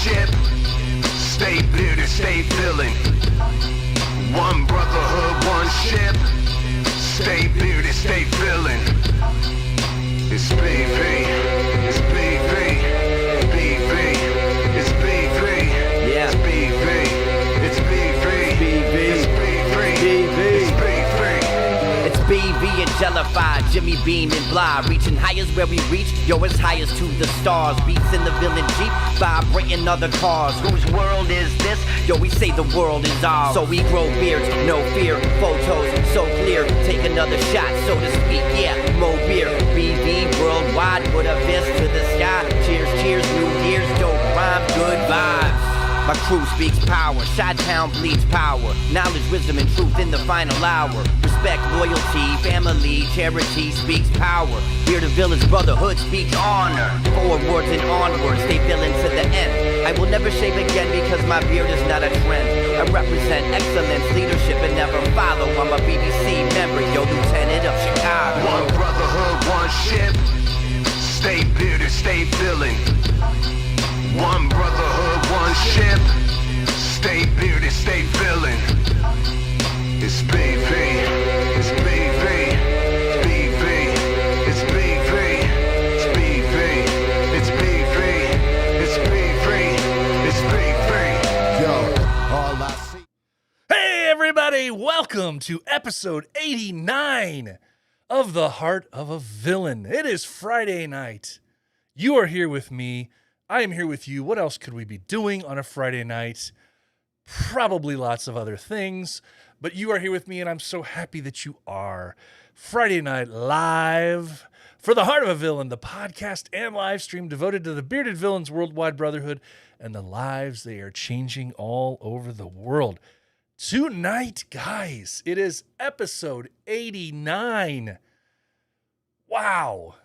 ship. Stay bearded, stay villain. One brotherhood, one ship. Stay bearded, stay villain. It's BV, it's BV, BV, it's BV, yeah. It's BV, it's BV, BV, it's BV, it's BV. It's BV and Jellified, Jimmy Bean and Bly, reaching highest where we reach, yo, it's highest to the stars. Beats in the villain Jeep, vibrating other cars. Whose world is this? Yo, we say the world is ours. So we grow beards, no fear, photos so clear. Take another shot, so to speak, yeah, more beer. BV worldwide, put a fist to the sky. Cheers, cheers, New Year's, dope rhyme, good vibes. My crew speaks power, Chi-Town bleeds power. Knowledge, wisdom, and truth in the final hour. Respect, loyalty, family, charity speaks power. Here the villains, brotherhood speaks honor. Forwards and onwards, stay villain to the end. I will never shave again because my beard is not a trend. I represent excellence, leadership, and never follow. I'm a BVC member, yo, lieutenant of Chicago. One brotherhood, one ship. Stay bearded, stay villain. One brotherhood, one ship. Stay bearded, stay villain. It's BV, it's BV, it's BV, it's BV, it's BV, it's BV, it's BV, it's BV. Yo, all I see. Hey everybody, welcome to episode 89 of The Heart of a Villain. It is Friday night. You are here with me. I am here with you. What else could we be doing on a Friday night? Probably lots of other things, but you are here with me, and I'm so happy that you are. Friday Night Live for The Heart of a Villain, the podcast and live stream devoted to the bearded villains worldwide brotherhood and the lives they are changing all over the world. Tonight, guys, it is episode 89. Wow.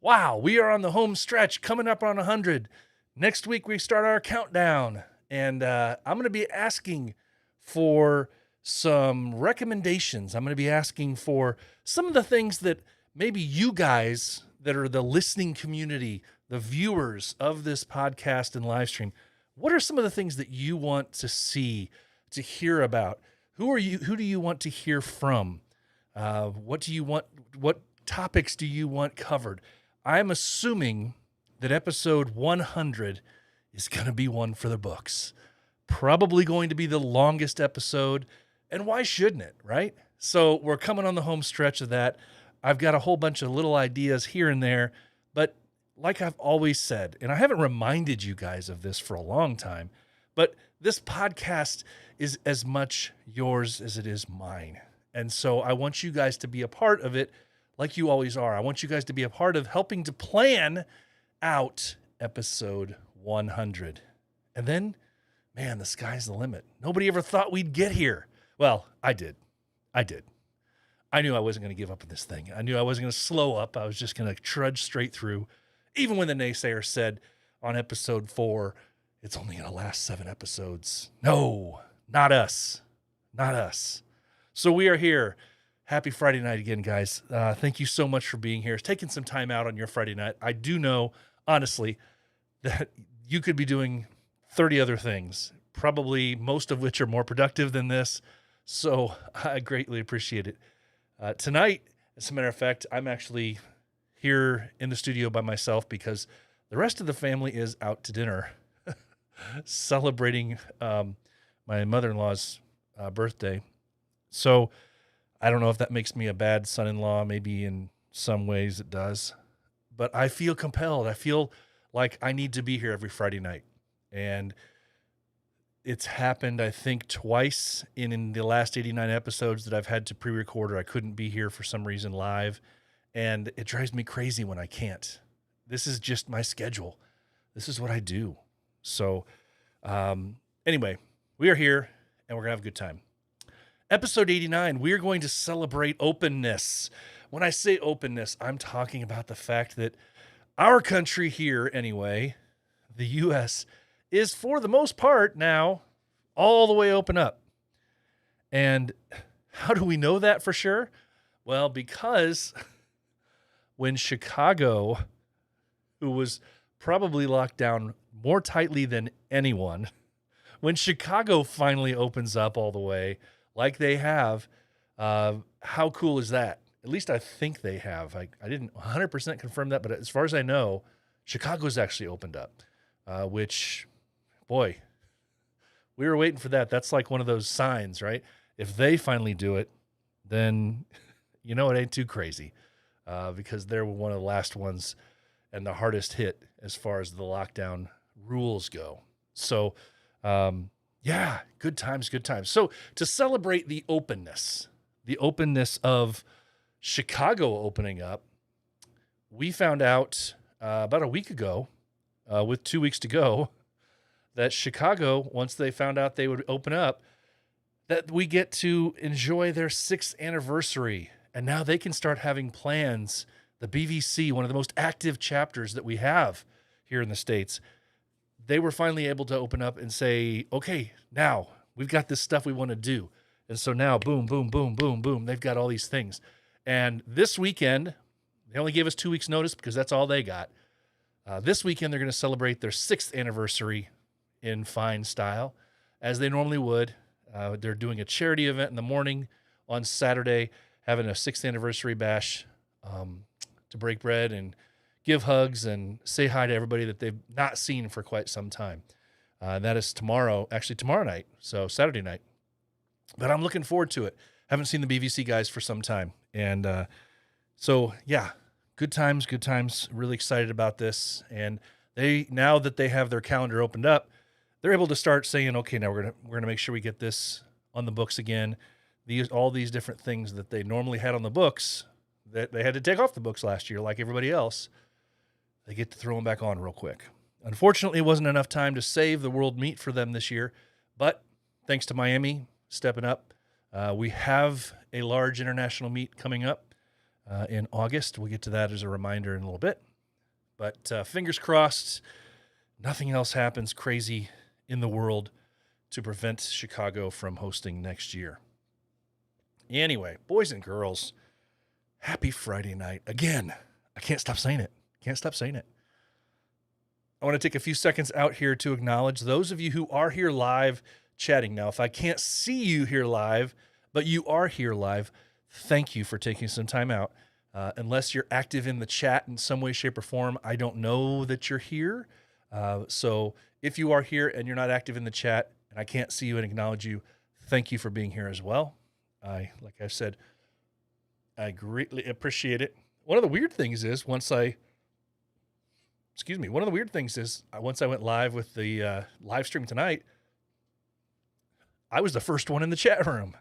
Wow, we are on the home stretch, coming up on 100. Next week, we start our countdown, and I'm going to be asking for some recommendations. I'm going to be asking for some of the things that maybe you guys that are the listening community, the viewers of this podcast and live stream, what are some of the things that you want to see, to hear about? Who do you want to hear from? What topics do you want covered? I'm assuming that episode 100 is going to be one for the books. Probably going to be the longest episode, and why shouldn't it, right? So we're coming on the home stretch of that. I've got a whole bunch of little ideas here and there, but like I've always said, and I haven't reminded you guys of this for a long time, but this podcast is as much yours as it is mine. And so I want you guys to be a part of it like you always are. I want you guys to be a part of helping to plan out episode 100. And then, man, the sky's the limit. Nobody ever thought we'd get here. Well, I did. I knew I wasn't going to give up on this thing. I knew I wasn't going to slow up. I was just going to trudge straight through. Even when the naysayer said on episode 4, it's only going to last 7 episodes. No, not us. Not us. So we are here. Happy Friday night again, guys. Thank you so much for being here. Taking some time out on your Friday night. I do know, honestly, that you could be doing 30 other things, probably most of which are more productive than this. So I greatly appreciate it. Tonight, as a matter of fact, I'm actually here in the studio by myself because the rest of the family is out to dinner celebrating my mother-in-law's birthday. So I don't know if that makes me a bad son-in-law. Maybe in some ways it does. But I feel compelled. I feel like I need to be here every Friday night. And it's happened, I think, twice in the last 89 episodes that I've had to pre-record or I couldn't be here for some reason live. And it drives me crazy when I can't. This is just my schedule. This is what I do. So anyway, we are here and we're going to have a good time. Episode 89, we are going to celebrate openness. When I say openness, I'm talking about the fact that our country here, anyway, the U.S., is for the most part now all the way open up. And how do we know that for sure? Well, because when Chicago, who was probably locked down more tightly than anyone, when Chicago finally opens up all the way, like they have, how cool is that? At least I think they have. I didn't 100% confirm that, but as far as I know, Chicago's actually opened up, which, boy, we were waiting for that. That's like one of those signs, right? If they finally do it, then you know it ain't too crazy, because they're one of the last ones and the hardest hit as far as the lockdown rules go. So, yeah, good times, good times. So to celebrate the openness of Chicago opening up, we found out about a week ago, with 2 weeks to go, that Chicago, once they found out they would open up, that we get to enjoy their 6th anniversary. And now they can start having plans. The BVC, one of the most active chapters that we have here in the States, they were finally able to open up and say, okay, now we've got this stuff we want to do. And so now, boom, boom, boom, boom, boom, they've got all these things. And this weekend, they only gave us 2 weeks notice because that's all they got. This weekend, they're going to celebrate their 6th anniversary in fine style, as they normally would. They're doing a charity event in the morning on Saturday, having a 6th anniversary bash to break bread and give hugs and say hi to everybody that they've not seen for quite some time. That is tomorrow night, so Saturday night. But I'm looking forward to it. Haven't seen the BVC guys for some time. And so, yeah, good times. Really excited about this. And now that they have their calendar opened up, they're able to start saying, okay, now we're gonna make sure we get this on the books again. All these different things that they normally had on the books that they had to take off the books last year, like everybody else, they get to throw them back on real quick. Unfortunately, it wasn't enough time to save the world meet for them this year, but thanks to Miami stepping up, we have a large international meet coming up in August. We'll get to that as a reminder in a little bit. But fingers crossed, nothing else happens crazy in the world to prevent Chicago from hosting next year. Anyway, boys and girls, happy Friday night. Again, I can't stop saying it. I want to take a few seconds out here to acknowledge those of you who are here live chatting. Now, if I can't see you here live, but you are here live, thank you for taking some time out. Unless you're active in the chat in some way, shape, or form, I don't know that you're here. So if you are here and you're not active in the chat and I can't see you and acknowledge you, thank you for being here as well. Like I said, I greatly appreciate it. One of the weird things is once I went live with the live stream tonight, I was the first one in the chat room.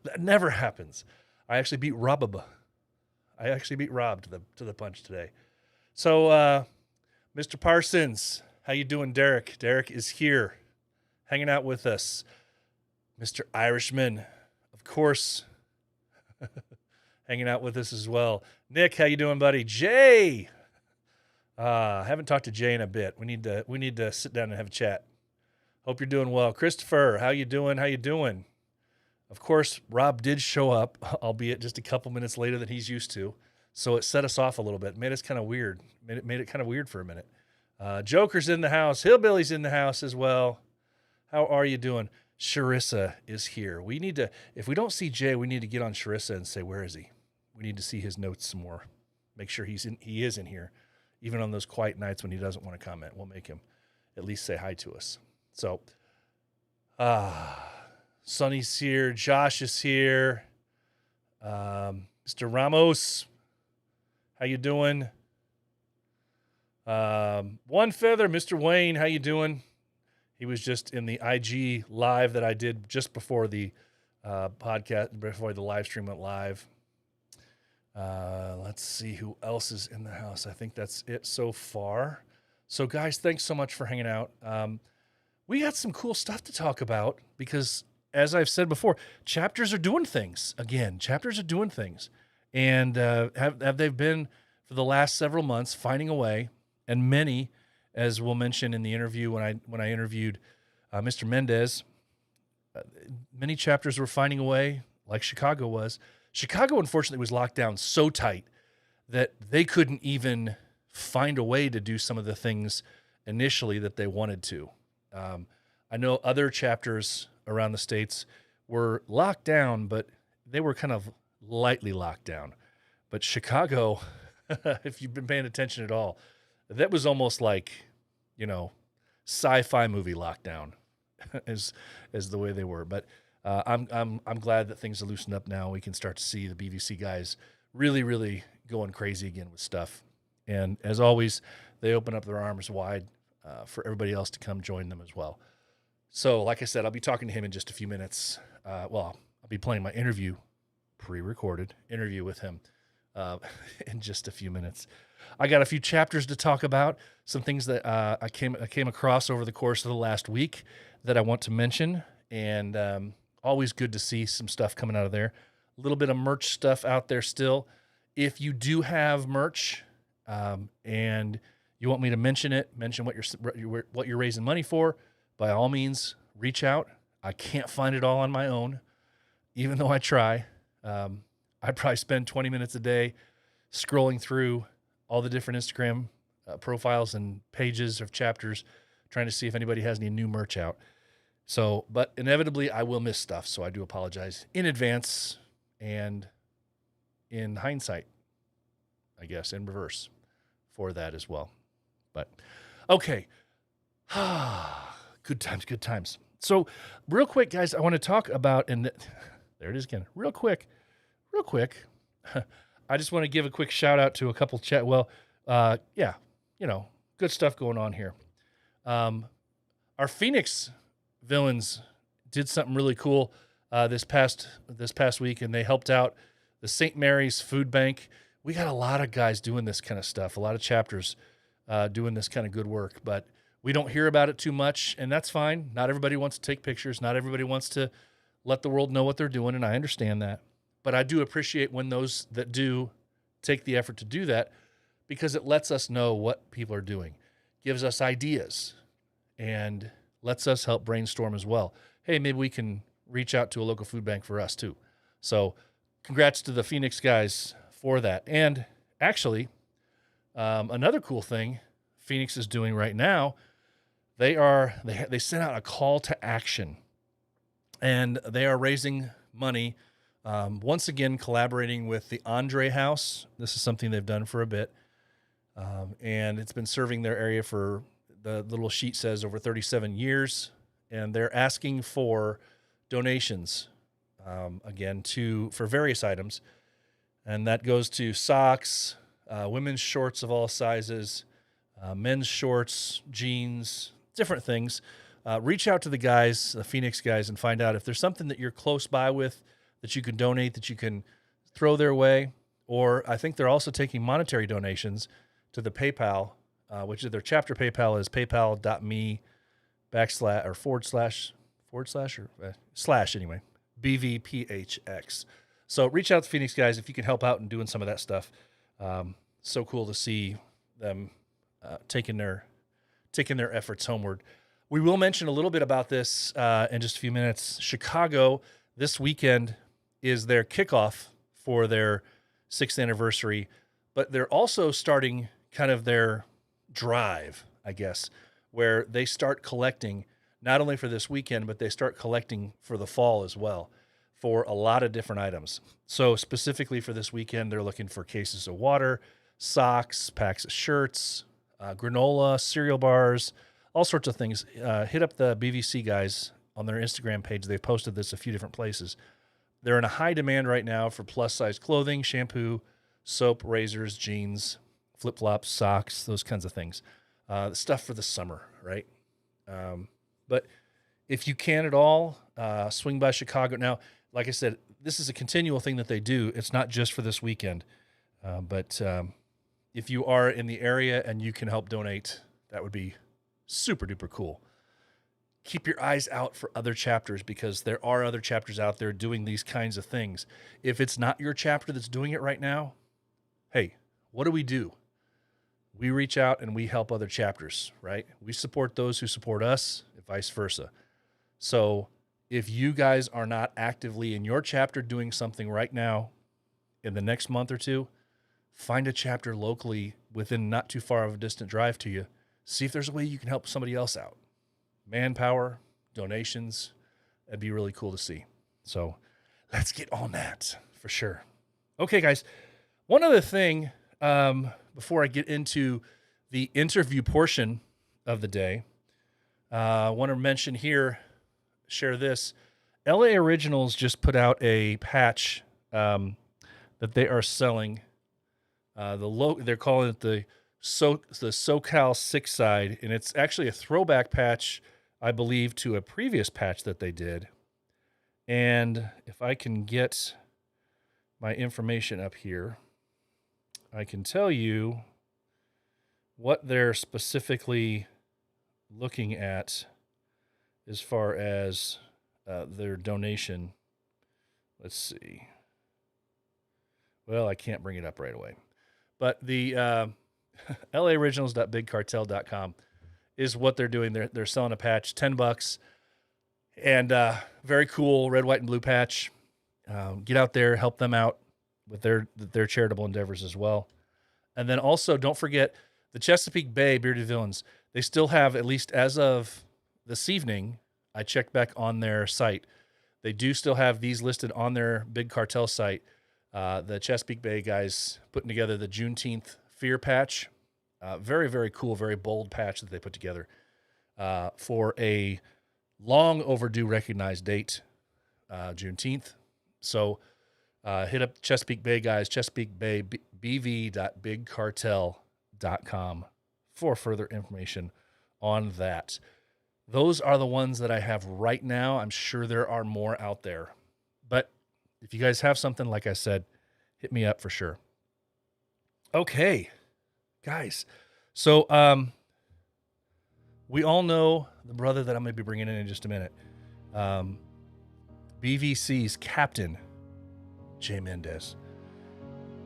That never happens. I actually beat Rob to the punch today. So, Mr. Parsons, how you doing, Derek? Derek is here, hanging out with us. Mr. Irishman, of course, hanging out with us as well. Nick, how you doing, buddy? Jay, I haven't talked to Jay in a bit. We need to sit down and have a chat. Hope you're doing well. Christopher, how you doing? How you doing? Of course, Rob did show up, albeit just a couple minutes later than he's used to. So it set us off a little bit. Made us kind of weird. Made it kind of weird for a minute. Joker's in the house. Hillbilly's in the house as well. How are you doing? Sharissa is here. We need to, if we don't see Jay, we need to get on Sharissa and say, where is he? We need to see his notes some more. Make sure he is in here. Even on those quiet nights when he doesn't want to comment, we'll make him at least say hi to us. So, Sonny's here. Josh is here. Mr. Ramos, how you doing? One Feather, Mr. Wayne, how you doing? He was just in the IG live that I did just before the podcast, before the live stream went live. Let's see who else is in the house. I think that's it so far. So, guys, thanks so much for hanging out. We got some cool stuff to talk about because, as I've said before, chapters are doing things. Again, chapters are doing things. And have they been for the last several months finding a way, and many, as we'll mention in the interview when I interviewed Mr. Mendez, many chapters were finding a way, like Chicago was. Chicago, unfortunately, was locked down so tight that they couldn't even find a way to do some of the things initially that they wanted to. I know other chapters around the states were locked down, but they were kind of lightly locked down. But Chicago, if you've been paying attention at all, that was almost like, sci-fi movie lockdown, as the way they were. But I'm glad that things are loosened up now. We can start to see the BVC guys really, really going crazy again with stuff. And as always, they open up their arms wide for everybody else to come join them as well. So, like I said, I'll be talking to him in just a few minutes. I'll be playing my interview, pre-recorded interview with him in just a few minutes. I got a few chapters to talk about, some things that I came across over the course of the last week that I want to mention, and always good to see some stuff coming out of there. A little bit of merch stuff out there still. If you do have merch and you want me to mention what you're raising money for, by all means, reach out. I can't find it all on my own, even though I try. I probably spend 20 minutes a day scrolling through all the different Instagram profiles and pages of chapters, trying to see if anybody has any new merch out. So, but inevitably I will miss stuff. So I do apologize in advance and in hindsight, I guess, in reverse for that as well. But okay. Good times. So real quick, guys, I want to talk about, and there it is again, real quick. I just want to give a quick shout out to a couple good stuff going on here. Our Phoenix villains did something really cool this past week, and they helped out the St. Mary's Food Bank. We got a lot of guys doing this kind of stuff, a lot of chapters doing this kind of good work, but we don't hear about it too much, and that's fine. Not everybody wants to take pictures. Not everybody wants to let the world know what they're doing, and I understand that. But I do appreciate when those that do take the effort to do that, because it lets us know what people are doing, gives us ideas, and lets us help brainstorm as well. Hey, maybe we can reach out to a local food bank for us too. So congrats to the Phoenix guys for that. And actually, another cool thing Phoenix is doing right now, they sent out a call to action, and they are raising money, once again collaborating with the Andre House. This is something they've done for a bit, and it's been serving their area for, the little sheet says, over 37 years, and they're asking for donations, again, for various items, and that goes to socks, women's shorts of all sizes, men's shorts, jeans, different things. reach out to the guys, the Phoenix guys, and find out if there's something that you're close by with that you can donate, that you can throw their way. Or I think they're also taking monetary donations to the PayPal, which is their chapter PayPal is paypal.me// anyway, BVPHX. So reach out to Phoenix guys if you can help out in doing some of that stuff. So cool to see them taking their efforts homeward. We will mention a little bit about this in just a few minutes. Chicago this weekend is their kickoff for their 6th anniversary, but they're also starting kind of their drive, I guess, where they start collecting not only for this weekend, but they start collecting for the fall as well for a lot of different items. So specifically for this weekend, they're looking for cases of water, socks, packs of shirts, granola, cereal bars, all sorts of things. Hit up the BVC guys on their Instagram page. They've posted this a few different places. They're in a high demand right now for plus-size clothing, shampoo, soap, razors, jeans, flip-flops, socks, those kinds of things. Stuff for the summer, right? But if you can at all, swing by Chicago. Now, like I said, this is a continual thing that they do. It's not just for this weekend. But if you are in the area and you can help donate, that would be super-duper cool. Keep your eyes out for other chapters because there are other chapters out there doing these kinds of things. If it's not your chapter that's doing it right now, hey, what do? We reach out and we help other chapters, right? We support those who support us and vice versa. So if you guys are not actively in your chapter doing something right now in the next month or two, find a chapter locally within not too far of a distant drive to you. See if there's a way you can help somebody else out. Manpower, donations, that'd be really cool to see. So let's get on that for sure. Okay, guys, one other thing before I get into the interview portion of the day, I want to mention here, share this. LA Originals just put out a patch that they are selling. They're calling it the SoCal 6 side, and it's actually a throwback patch, I believe, to a previous patch that they did. And if I can get my information up here, I can tell you what they're specifically looking at as far as their donation. Let's see. Well, I can't bring it up right away. But the LAoriginals.bigcartel.com is what they're doing. They're selling a patch, $10, and very cool red, white, and blue patch. Get out there, help them out with their charitable endeavors as well. And then also, don't forget the Chesapeake Bay Bearded Villains. They still have, at least as of this evening, I checked back on their site. They do still have these listed on their Big Cartel site. The Chesapeake Bay guys putting together the Juneteenth Fear patch. Very, very cool, very bold patch that they put together for a long overdue recognized date, Juneteenth. So hit up Chesapeake Bay guys, Chesapeake Bay bv.bigcartel.com for further information on that. Those are the ones that I have right now. I'm sure there are more out there. But if you guys have something, like I said, hit me up for sure. Okay, guys. So we all know the brother that I'm going to be bringing in just a minute. BVC's Captain J. Mendes.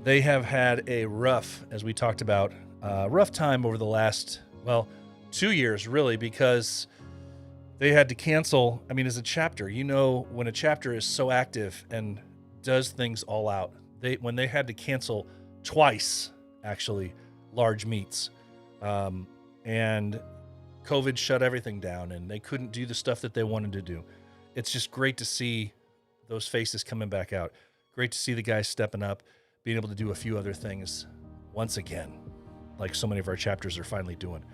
They have had a rough, as we talked about, rough time over the last, 2 years, really, because they had to cancel. I mean, as a chapter, when a chapter is so active and does things all out, when they had to cancel twice, actually, large meets, and COVID shut everything down, and they couldn't do the stuff that they wanted to do. It's just great to see those faces coming back out. Great to see the guys stepping up, being able to do a few other things once again, like so many of our chapters are finally doing.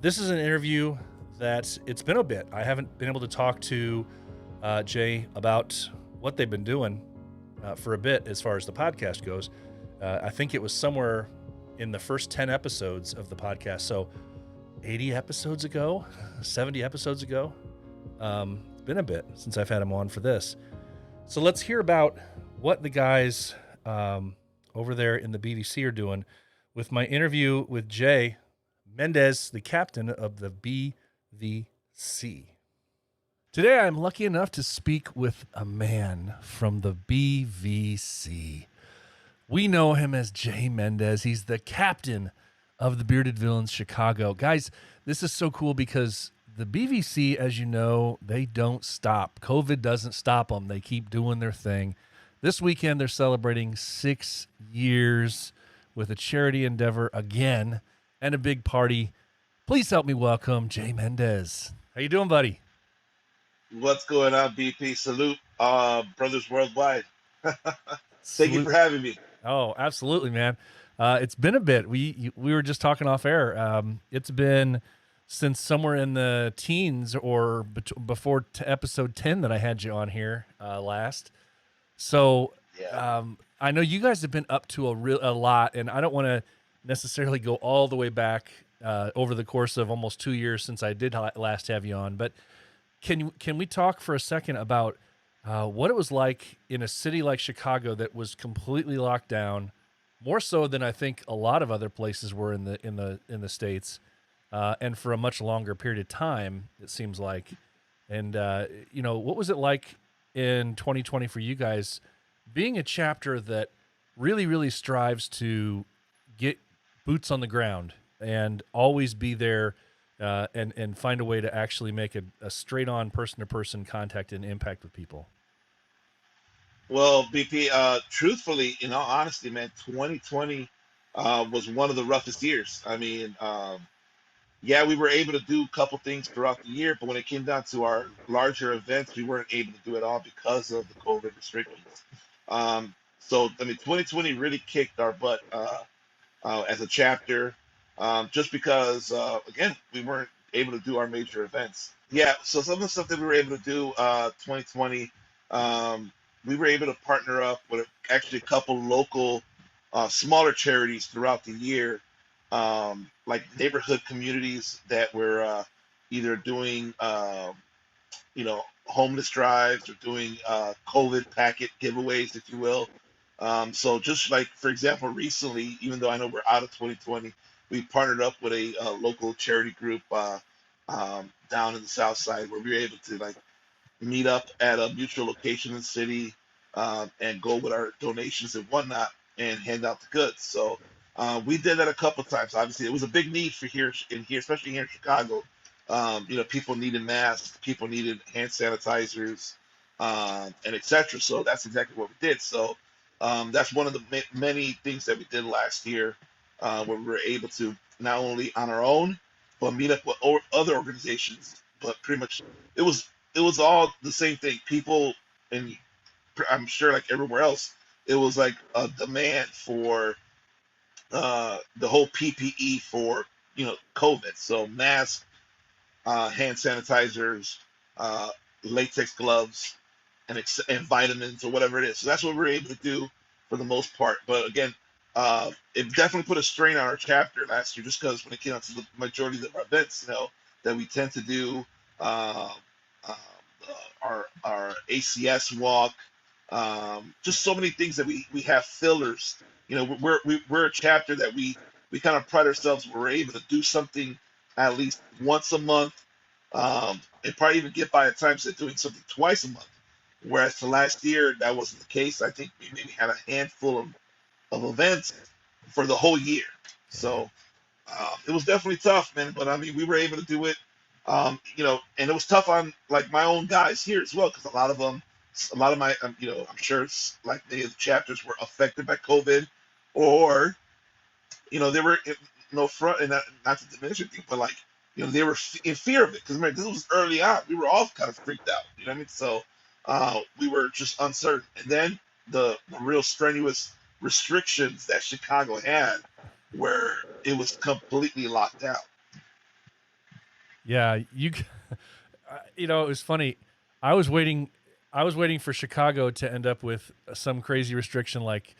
This is an interview that it's been a bit. I haven't been able to talk to Jay about what they've been doing for a bit as far as the podcast goes. I think it was somewhere in the first 10 episodes of the podcast. So 80 episodes ago, 70 episodes ago. It's been a bit since I've had him on for this. So let's hear about what the guys over there in the BVC are doing with my interview with Jay Mendez, the captain of the BVC. Today, I'm lucky enough to speak with a man from the BVC. We know him as Jay Mendez. He's the captain of the Bearded Villains Chicago. Guys, this is so cool because the BVC, as you know, they don't stop. COVID doesn't stop them. They keep doing their thing. This weekend, they're celebrating 6 years with a charity endeavor again and a big party. Please help me welcome Jay Mendez. How you doing, buddy? What's going on, BP? Salute, brothers worldwide. Thank you Salute. for having me. Oh, absolutely, man. It's been a bit. We were just talking off air. It's been since somewhere in the teens or before episode 10 that I had you on here last. So Yeah. I know you guys have been up to a lot, and I don't want to necessarily go all the way back over the course of almost 2 years since I did last have you on. But can we talk for a second about what it was like in a city like Chicago that was completely locked down, more so than I think a lot of other places were in the States, and for a much longer period of time, it seems like. And what was it like in 2020 for you guys, being a chapter that really, really strives to get boots on the ground and always be there, and find a way to actually make a straight-on person-to-person contact and impact with people? Well, BP, truthfully, in all honesty, man, 2020 was one of the roughest years. I mean, yeah, we were able to do a couple things throughout the year, but when it came down to our larger events, we weren't able to do it all because of the COVID restrictions. So, I mean, 2020 really kicked our butt as a chapter, just because, again, we weren't able to do our major events. Yeah, so some of the stuff that we were able to do 2020, we were able to partner up with actually a couple local smaller charities throughout the year, like neighborhood communities that were either doing, homeless drives or doing COVID packet giveaways, if you will. So just like, for example, recently, even though I know we're out of 2020, we partnered up with a local charity group down in the South Side where we were able to like meet up at a mutual location in the city, and go with our donations and whatnot and hand out the goods. So we did that a couple of times. Obviously, it was a big need for here, especially here in Chicago. People needed masks, people needed hand sanitizers, and etc. So that's exactly what we did. So that's one of the many things that we did last year, where we were able to not only on our own, but meet up with other organizations. But pretty much, it was all the same thing. People, and I'm sure like everywhere else, it was like a demand for the whole PPE for COVID. So masks, hand sanitizers, latex gloves, and vitamins or whatever it is. So that's what we were able to do for the most part. But again, it definitely put a strain on our chapter last year, just because when it came out to the majority of our events, that we tend to do, uh, uh, our ACS walk, just so many things that we have fillers. We're a chapter that we kind of pride ourselves. We're able to do something at least once a month, and probably even get by at times at doing something twice a month. Whereas the last year that wasn't the case. I think we maybe had a handful of events for the whole year. So it was definitely tough, man. But I mean, we were able to do it. And it was tough on like my own guys here as well, because a lot of my, I'm sure it's like the chapters were affected by COVID, or they were no front, and not to diminish anything, but like they were in fear of it, because remember, this was early on. We were all kind of freaked out. You know what I mean? So we were just uncertain, and then the real strenuous restrictions that Chicago had, where it was completely locked down. Yeah, it was funny. I was waiting for Chicago to end up with some crazy restriction like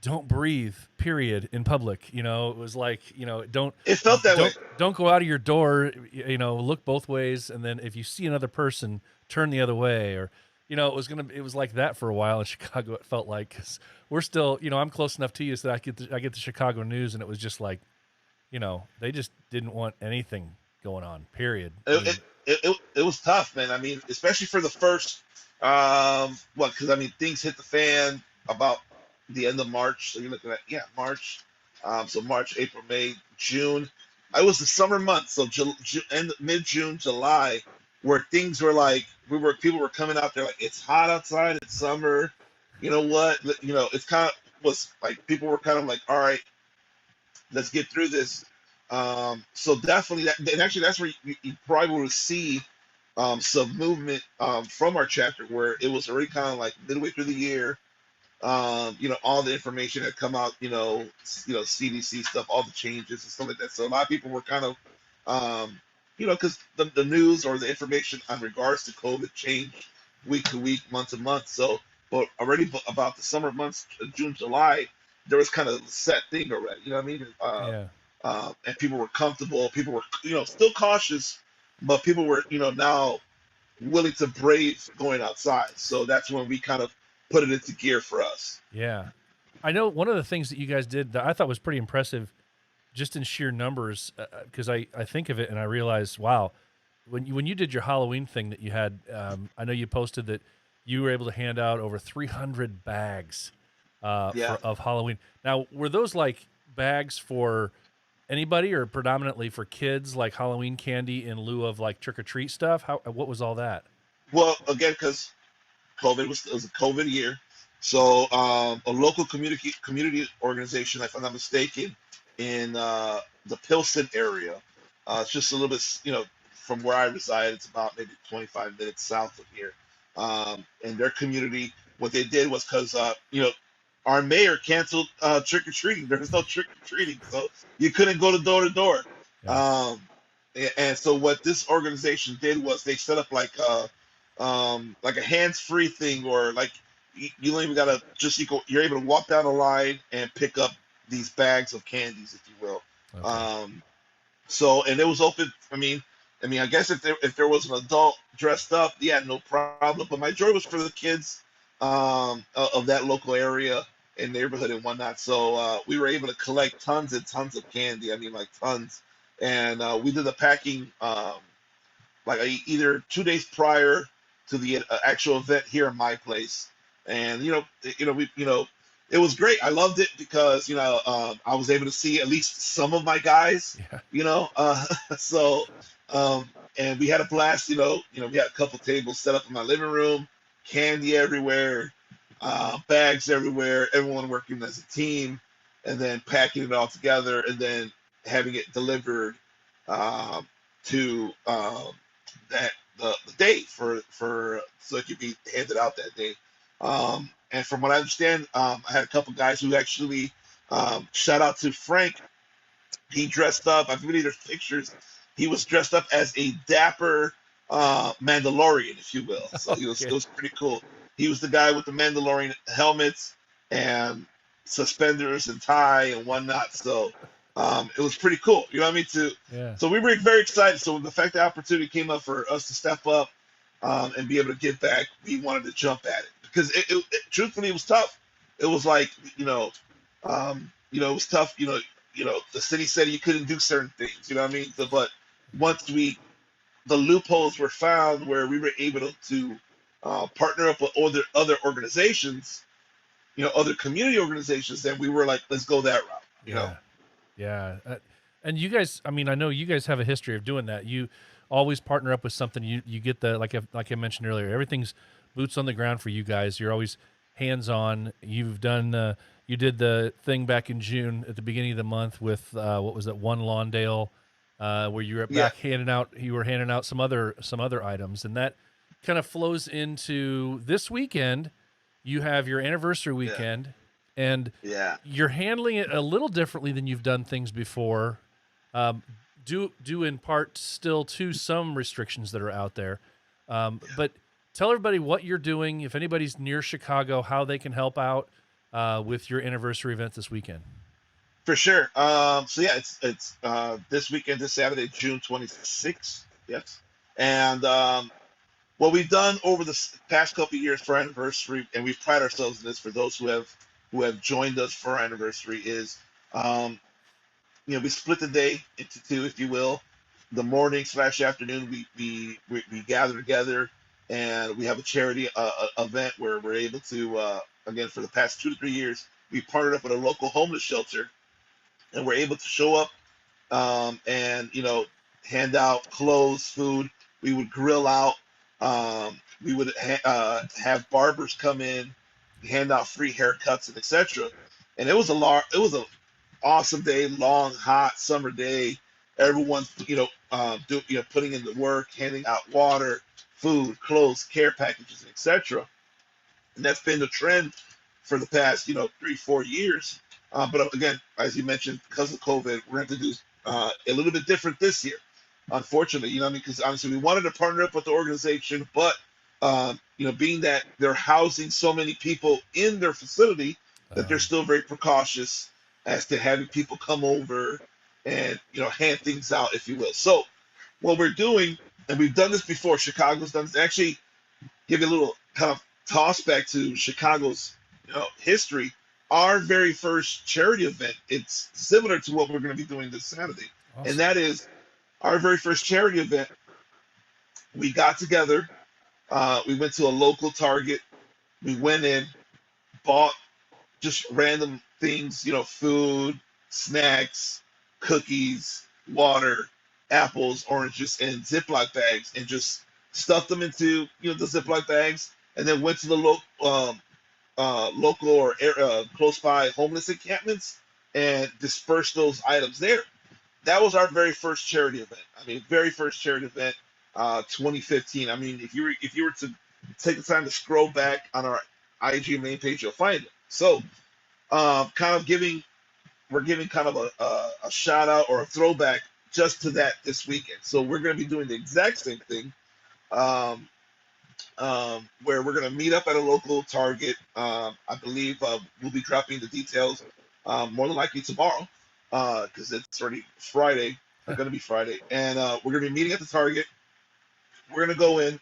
don't breathe, period, in public. You know, it was like, you know, It felt that way. don't go out of your door, you know, look both ways, and then if you see another person, turn the other way. Or, you know, it was like that for a while in Chicago. It felt like, 'cause we're still, you know, I'm close enough to you so that I get the Chicago news, and it was just like, you know, they just didn't want anything going on, period. I mean, It was tough, man. I mean, especially for the first, because I mean, things hit the fan about the end of March. So you're looking at, yeah, March. So March, April, May, June. It was the summer months, so mid June, July, where things were like people were coming out there like it's hot outside, it's summer. You know what? You know, it's kind of was like people were kind of like, all right, let's get through this. So definitely that, and actually that's where you probably will see some movement from our chapter where it was already kind of like midway through the year. You know, all the information had come out, CDC stuff, all the changes and stuff like that. So a lot of people were kind of, because the news or the information on regards to COVID changed week to week, month to month. So, but already about the summer months, June, July, there was kind of a set thing already. You know what I mean? yeah. And people were comfortable. People were, still cautious, but people were, now willing to brave going outside. So that's when we kind of put it into gear for us. Yeah. I know one of the things that you guys did that I thought was pretty impressive just in sheer numbers, because I think of it and I realize, wow, when you did your Halloween thing that you had, I know you posted that you were able to hand out over 300 bags of Halloween. Now, were those like bags for anybody or predominantly for kids, like Halloween candy in lieu of like trick-or-treat stuff? What was all that? Well, again, because it was a COVID year. So a local community organization, if I'm not mistaken, in the Pilsen area, it's just a little bit, from where I reside, it's about maybe 25 minutes south of here. And their community, what they did was because, our mayor canceled trick or treating. There was no trick or treating, so you couldn't go to door. Yeah. And so what this organization did was they set up like a hands-free thing, or like you don't even gotta you're able to walk down the line and pick up these bags of candies, if you will. Okay. So, and it was open. I mean, I guess if there was an adult dressed up, yeah, no problem. But my joy was for the kids of that local area and neighborhood and whatnot. So we were able to collect tons and tons of candy. I mean, like tons. And we did the packing either 2 days prior to the actual event here in my place. And it was great. I loved it because I was able to see at least some of my guys. Yeah. So and we had a blast. We had a couple tables set up in my living room, candy everywhere, bags everywhere, everyone working as a team, and then packing it all together, and then having it delivered to that the day for so it could be handed out that day. And from what I understand, I had a couple guys who actually shout out to Frank. He dressed up. I believe there's pictures. He was dressed up as a dapper Mandalorian, if you will. So it was pretty cool. He was the guy with the Mandalorian helmets and suspenders and tie and whatnot. So it was pretty cool. You know what I mean? Yeah. So we were very excited. So the fact the opportunity came up for us to step up and be able to give back, we wanted to jump at it because it truthfully, it was tough. It was like it was tough. The city said you couldn't do certain things. You know what I mean? But once the loopholes were found where we were able to partner up with other organizations, other community organizations, then we were like, let's go that route. You know? Yeah. And you guys, I mean, I know you guys have a history of doing that. You always partner up with something. You get the, like I mentioned earlier, everything's boots on the ground for you guys. You're always hands-on. You've done, you did the thing back in June at the beginning of the month with, what was it? One Lawndale, where you were back handing out some other items. And that kind of flows into this weekend. You have your anniversary weekend. And you're handling it a little differently than you've done things before, due in part still to some restrictions that are out there. But tell everybody what you're doing, if anybody's near Chicago, how they can help out, with your anniversary event this weekend? For sure. So yeah, it's this weekend, this Saturday, June 26th. Yes. And what we've done over the past couple of years for our anniversary, and we pride ourselves in this for those who have joined us for our anniversary, is um, we split the day into two, if you will. The morning slash afternoon, we gather together, and we have a charity event where we're able to again, for the past 2 to 3 years, we partnered up with a local homeless shelter, and we're able to show up and hand out clothes, food. We would grill out. We would have barbers come in, hand out free haircuts and etc. And it was a awesome day, long, hot summer day. Everyone's putting in the work, handing out water, food, clothes, care packages, etc. And that's been the trend for the past 3-4 years. But again, as you mentioned, because of COVID, we're going to do a little bit different this year. Unfortunately, because honestly, we wanted to partner up with the organization, but being that they're housing so many people in their facility, that they're still very precautious as to having people come over and hand things out, if you will. So what we're doing, and we've done this before, Chicago's done this. Actually, give you a little kind of toss back to Chicago's history. Our very first charity event, it's similar to what we're going to be doing this Saturday. Awesome. And that is our very first charity event. We got together, we went to a local Target, we went in, bought just random things, food, snacks, cookies, water, apples, oranges, and Ziploc bags, and just stuffed them into the Ziploc bags, and then went to the local or close by homeless encampments and dispersed those items there. That was our very first charity event. Very first charity event, 2015. If you were to take the time to scroll back on our IG main page, you'll find it. So, we're giving kind of a shout out or a throwback just to that this weekend. So we're going to be doing the exact same thing, where we're going to meet up at a local Target. I believe we'll be dropping the details more than likely tomorrow, because it's already Friday. It's going to be Friday, and we're going to be meeting at the Target. We're going to go in,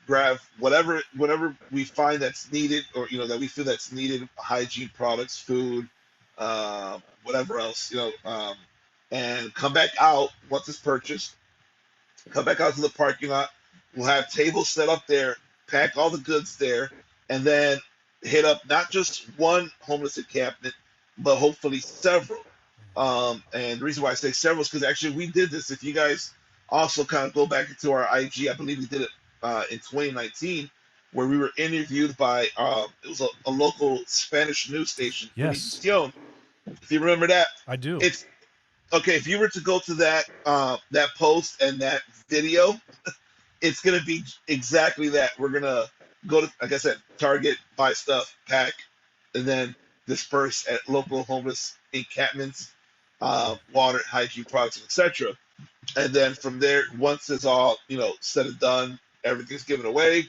grab whatever we find that's needed, or that we feel that's needed, hygiene products, food, whatever else, and come back out once it's purchased. Come back out to the parking lot. We'll have tables set up there, pack all the goods there, and then hit up not just one homeless encampment, but hopefully several. And the reason why I say several is because actually we did this. If you guys also kind of go back into our IG, I believe we did it in 2019, where we were interviewed by it was a local Spanish news station. Yes. If you remember that, I do. It's okay. If you were to go to that post and that video, it's gonna be exactly that. We're gonna go to, like I said, Target, buy stuff, pack, and then disperse at local homeless encampments, water, hygiene products, etc. And then from there, once it's all said and done, everything's given away.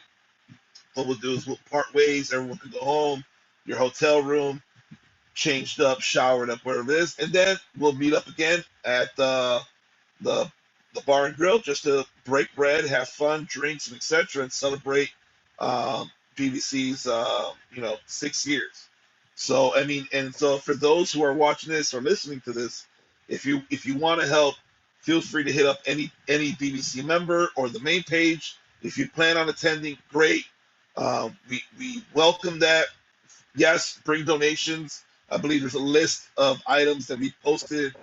What we'll do is we'll part ways. Everyone can go home, your hotel room, changed up, showered up, wherever it is, and then we'll meet up again at the bar and grill just to break bread, have fun, drinks, and etc., and celebrate BVC's 6 years. So and so for those who are watching this or listening to this, if you want to help, feel free to hit up any BVC member or the main page. If you plan on attending, great. We welcome that. Yes, bring donations. I believe there's a list of items that we posted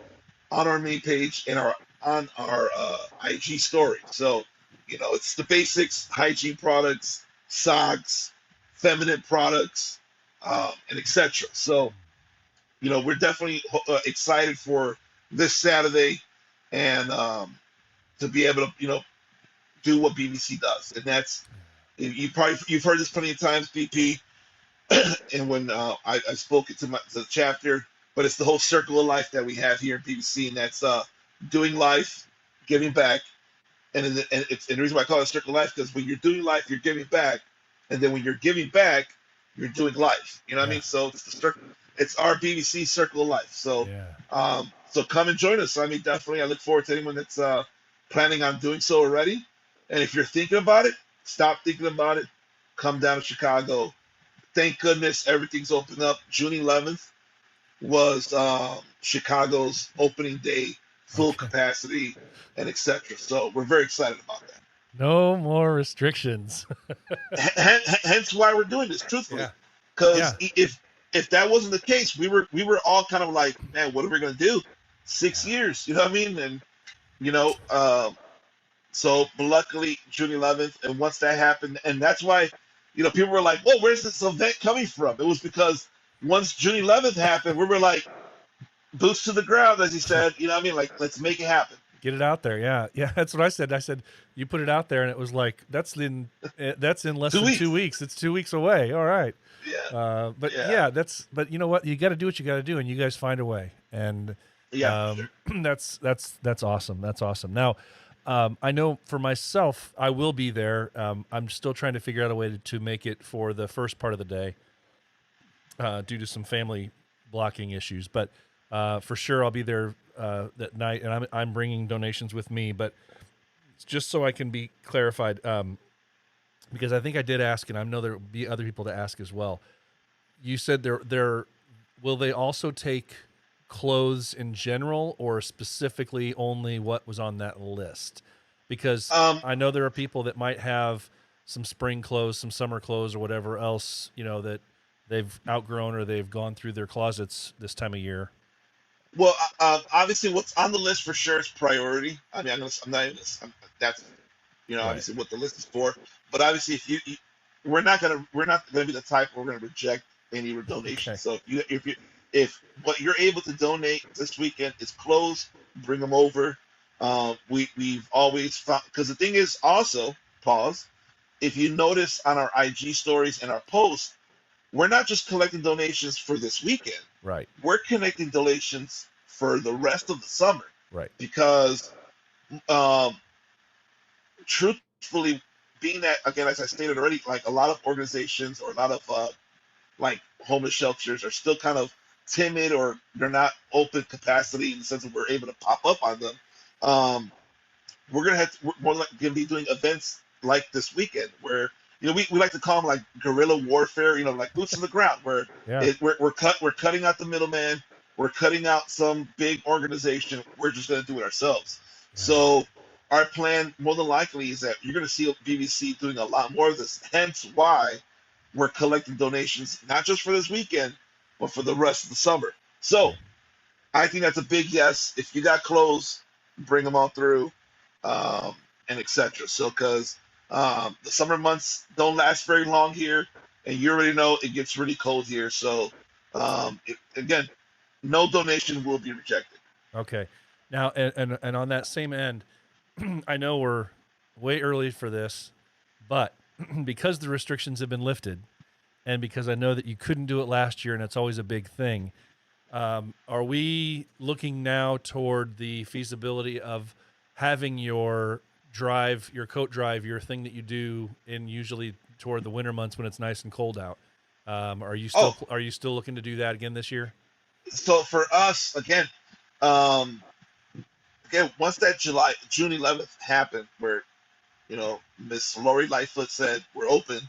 on our main page and on our IG story. So, it's the basics: hygiene products, socks, feminine products, and etc. So, we're definitely excited for this Saturday and to be able to, do what BVC does, and that's you've heard this plenty of times, BP, and when I spoke it to the chapter, but it's the whole circle of life that we have here in BVC, and that's doing life, giving back, and the reason why I call it circle of life, because when you're doing life, you're giving back, and then when you're giving back, you're doing life. You know what I Yeah. mean? So it's the circle. It's our BVC Circle of Life. So, Yeah. so come and join us. I mean, definitely, I look forward to anyone that's planning on doing so already. And if you're thinking about it, stop thinking about it. Come down to Chicago. Thank goodness everything's opened up. June 11th was Chicago's opening day, full Okay. capacity, and etc. So we're very excited about that. No more restrictions. Hence why we're doing this, truthfully, Yeah. because Yeah. if that wasn't the case, we were all kind of like, man, what are we gonna do? 6 years, you know what I mean? And you know, so but luckily June 11th, and once that happened, and that's why, people were like, "Whoa, where's this event coming from?" It was because once June 11th happened, we were like, boots to the ground, as he said. You know what I mean? Like, let's make it happen. Get it out there. Yeah. Yeah. That's what I said. I said, you put it out there, and it was like, that's in less 2 than weeks. 2 weeks. It's 2 weeks away. All right. Yeah, But yeah, but you know what? You got to do what you got to do, and you guys find a way. And yeah. For sure. that's awesome. That's awesome. Now, I know for myself, I will be there. I'm still trying to figure out a way to make it for the first part of the day, due to some family blocking issues. But for sure, I'll be there that night, and I'm bringing donations with me. But just so I can be clarified, because I think I did ask, and I know there will be other people to ask as well. You said there will they also take clothes in general, or specifically only what was on that list? Because I know there are people that might have some spring clothes, some summer clothes, or whatever else, that they've outgrown or they've gone through their closets this time of year. Well, obviously, what's on the list for sure is priority. I mean, I'm not even. That's Right. obviously what the list is for. But obviously, if we're not gonna be the type we're gonna reject any Okay. donations. So if what you're able to donate this weekend is clothes, bring them over. We've always found, because the thing is also, pause. If you notice on our IG stories and our posts, we're not just collecting donations for this weekend. Right. We're collecting donations for the rest of the summer, Right. because um, truthfully, being that, again, as I stated already, like a lot of organizations or a lot of like homeless shelters are still kind of timid, or they're not open capacity in the sense that we're able to pop up on them. Um, we're more like gonna be doing events like this weekend where, we like to call them like guerrilla warfare, like boots on the ground, where Yeah. we're cutting out the middleman, we're cutting out some big organization, we're just gonna do it ourselves. Yeah. So our plan more than likely is that you're gonna see BBC doing a lot more of this. Hence why we're collecting donations not just for this weekend, but for the rest of the summer. So Okay. I think that's a big yes. If you got clothes, bring them on through, and etc. So, because the summer months don't last very long here, and you already know it gets really cold here. So, again, no donation will be rejected. Okay. Now, and on that same end, I know we're way early for this, but because the restrictions have been lifted, and because I know that you couldn't do it last year, and it's always a big thing, are we looking now toward the feasibility of having your coat drive, your thing that you do in usually toward the winter months when it's nice and cold out? Are you still Oh, looking to do that again this year? so for us, um, again, once that June 11th happened, where Miss Lori Lightfoot said we're open,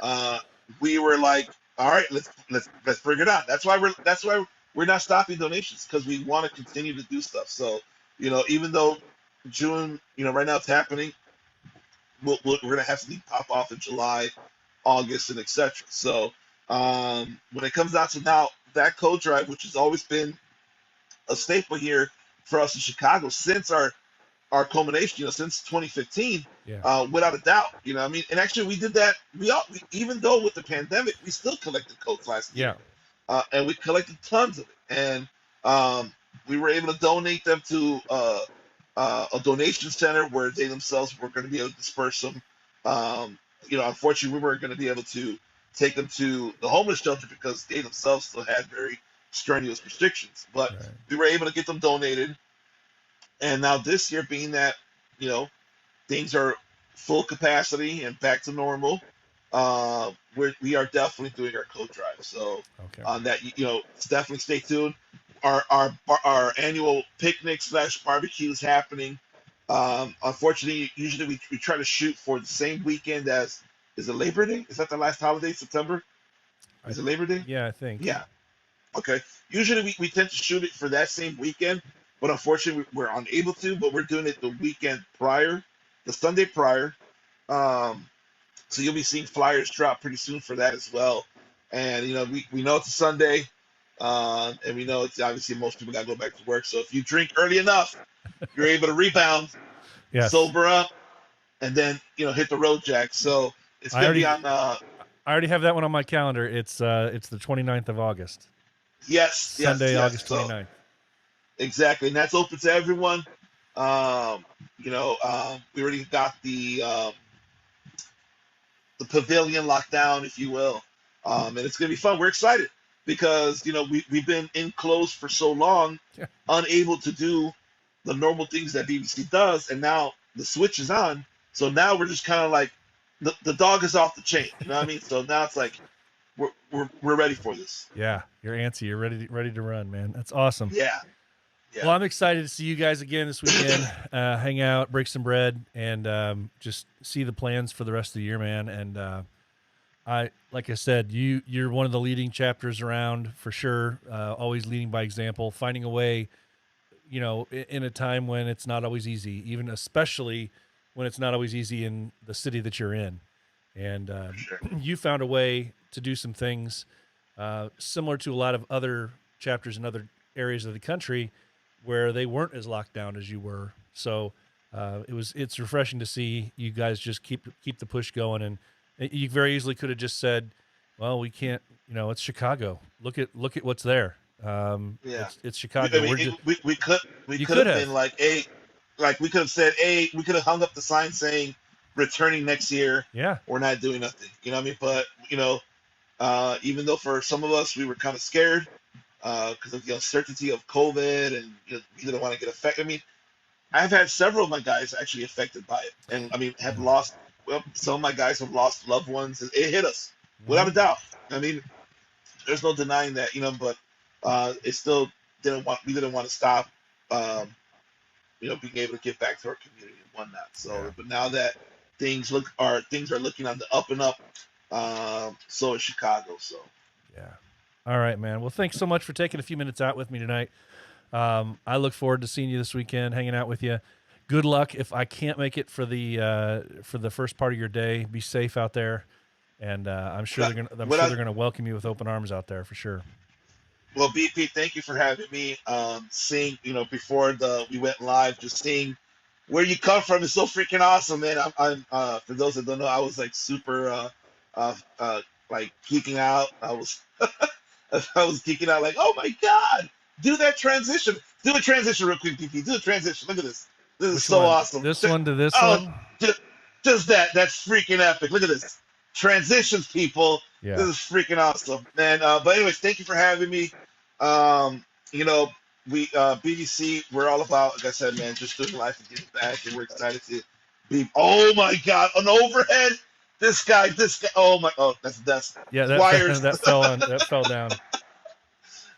uh, we were like, all right, let's bring it on. That's why we're not stopping donations, because we want to continue to do stuff. So, even though June, right now it's happening, we're gonna have something pop off in July, August, and etc. So, when it comes down to now, that code drive, which has always been a staple here for us in Chicago since our culmination, since 2015, Yeah. without a doubt. I mean, and actually we did that. Even though with the pandemic, we still collected coats last year, Yeah. and we collected tons of it, and we were able to donate them to a donation center where they themselves were going to be able to disperse them. Unfortunately, we weren't going to be able to take them to the homeless shelter because they themselves still had very strenuous restrictions, but Right. we were able to get them donated. And now this year, being that things are full capacity and back to normal, we are definitely doing our coat drive. So Okay. on that, definitely stay tuned. Our annual picnic slash barbecue is happening. Unfortunately, usually we try to shoot for the same weekend as, is it Labor Day? Is that the last holiday, September? I Is it Labor Day? Yeah, I think. Yeah. Okay. Usually we tend to shoot it for that same weekend, but unfortunately we're unable to. But we're doing it the weekend prior, the Sunday prior. Um, so you'll be seeing flyers drop pretty soon for that as well. And we know it's a Sunday, and we know it's obviously most people got to go back to work. So if you drink early enough, you're able to rebound, Yes. sober up, and then hit the road, Jack. So it's I gonna be already on. I already have that one on my calendar. It's the 29th of August. Yes, yes, Sunday, yes. August So 29th. exactly, and that's open to everyone. We already got the pavilion locked down, if you will, and it's gonna be fun. We're excited because we've been enclosed for so long, Yeah. unable to do the normal things that BBC does, and now the switch is on. So now we're just kind of like the dog is off the chain. You know what I mean? So now it's like we're ready for this. Yeah, you're antsy. You're ready to run, man. That's awesome. Yeah, yeah. Well, I'm excited to see you guys again this weekend. Hang out, break some bread, and just see the plans for the rest of the year, man. And like I said, you're one of the leading chapters around for sure. Always leading by example, finding a way. In a time when it's not always easy, even especially when it's not always easy in the city that you're in. And Sure. you found a way to do some things similar to a lot of other chapters in other areas of the country where they weren't as locked down as you were. So it's refreshing to see you guys just keep the push going. And you very easily could have just said, well, we can't, it's Chicago. Look at what's there. Yeah. It's Chicago. I mean, we could have been like we could have said, we could have hung up the sign saying returning next year. Yeah. We're not doing nothing. You know what I mean? But even though for some of us we were kind of scared because of the uncertainty of COVID and we didn't want to get affected. I mean, I've had several of my guys actually affected by it, and I mean have lost. Well, some of my guys have lost loved ones. It hit us without a doubt. I mean, there's no denying that. But it still we didn't want to stop being able to get back to our community and whatnot. So Yeah. but now that things are looking on the up and up, so is Chicago. So Yeah. All right, man. Well, thanks so much for taking a few minutes out with me tonight. I look forward to seeing you this weekend, hanging out with you. Good luck. If I can't make it for the first part of your day, be safe out there. And I'm sure they're gonna welcome you with open arms out there for sure. well, BP, thank you for having me. Seeing before we went live, just seeing where you come from is so freaking awesome, man. I'm for those that don't know, I was like super like geeking out. I was I was geeking out like, oh my god, do that transition. Do a transition real quick, BP. Do a transition. Look at this. This is Which so one? awesome. This one to this Oh, one? just that. That's freaking epic. Look at this. Transitions, people. Yeah. This is freaking awesome, man. But anyways, thank you for having me. Um, we BVC, we're all about, like I said, man, just doing life and giving back, and we're excited to be. Oh my God, an overhead. This guy. Oh, that's Yeah, that wires. that fell down.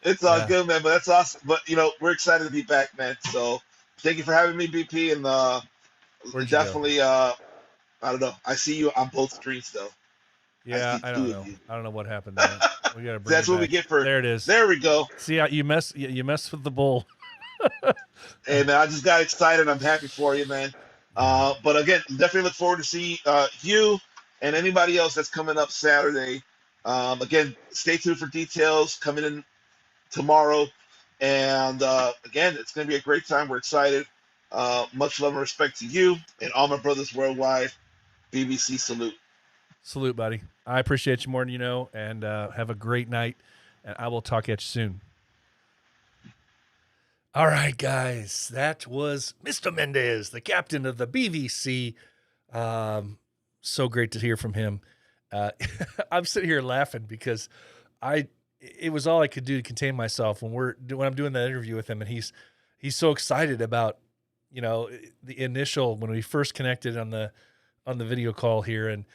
It's all Yeah. good, man. But that's awesome. But we're excited to be back, man. So thank you for having me, BP, and Where'd you go? definitely. I don't know. I see you on both screens though. Yeah, see I two don't of know. you. I don't know what happened there. We gotta bring That's it what we back. get for. There it is. There we go. See how you mess with the bull. Hey man, I just got excited. I'm happy for you, man. But again, definitely look forward to see you and anybody else that's coming up Saturday. Again, stay tuned for details coming in tomorrow. And again, it's going to be a great time. We're excited. Much love and respect to you and all my brothers worldwide. BBC salute. Salute, buddy. I appreciate you more than you know, and have a great night. And I will talk at you soon. All right, guys, that was Mr. Mendez, the captain of the BVC. So great to hear from him. I'm sitting here laughing because it was all I could do to contain myself when I'm doing that interview with him, and he's so excited about the initial when we first connected on the video call here, and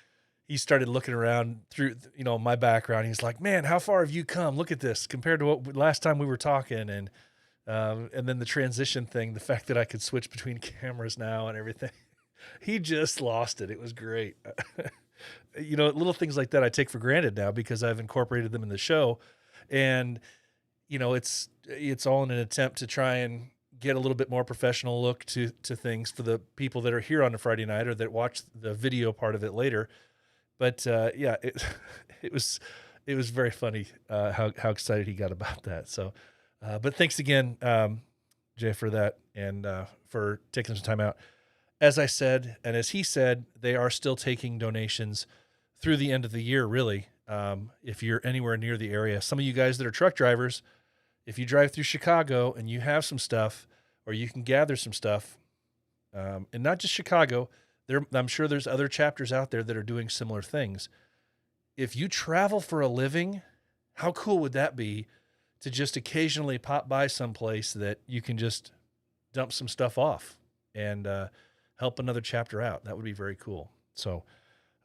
he started looking around through, my background. He's like, man, how far have you come? Look at this compared to what last time we were talking. And then the transition thing, the fact that I could switch between cameras now and everything, he just lost it. It was great. Little things like that I take for granted now because I've incorporated them in the show. And, it's all in an attempt to try and get a little bit more professional look to things for the people that are here on a Friday night or that watch the video part of it later. But it was very funny how excited he got about that. So, but thanks again, Jay, for that and for taking some time out. As I said, and as he said, they are still taking donations through the end of the year, really. If you're anywhere near the area, some of you guys that are truck drivers, if you drive through Chicago and you have some stuff, or you can gather some stuff, and not just Chicago, I'm sure there's other chapters out there that are doing similar things. If you travel for a living, how cool would that be to just occasionally pop by someplace that you can just dump some stuff off and help another chapter out? That would be very cool. So,